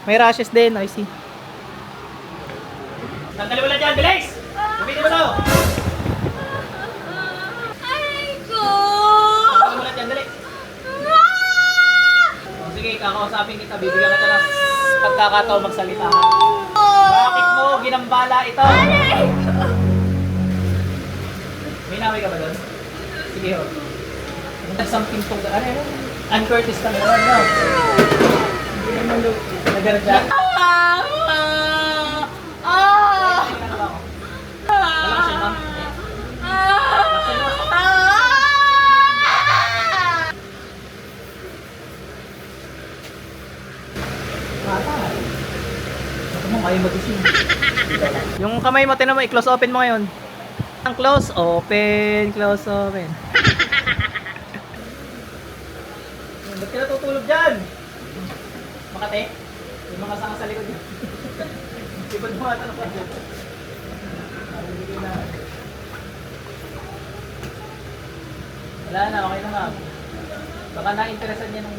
May rashes din, I see. Tanggalin mo lang dyan, bilis! Gamitin mo to! Aray ko! Tanggalin mo lang dyan, dali! O, sige, kakausapin kita, bibigyan kita ng pagkakataon magsalita ha. Bakit mo ginambala ito? Aray ko! May naway ka ba doon? Sige ho. Something tong ano yun? Uncurtis ka naman, no? Hindi naman nagardya. Walang siya, ma'am. Bata. Ito mo, ayaw mag-ising. Yung kamay mo, tinan mo, i-close open mo ngayon. Ang close open, close open. Ba't ka natutulog dyan? Makate? Yung mga sanga sa likod dyan. Sipod mo nga tanong ka dyan. Wala na, okay na ma'am. Baka na-interesan niya nung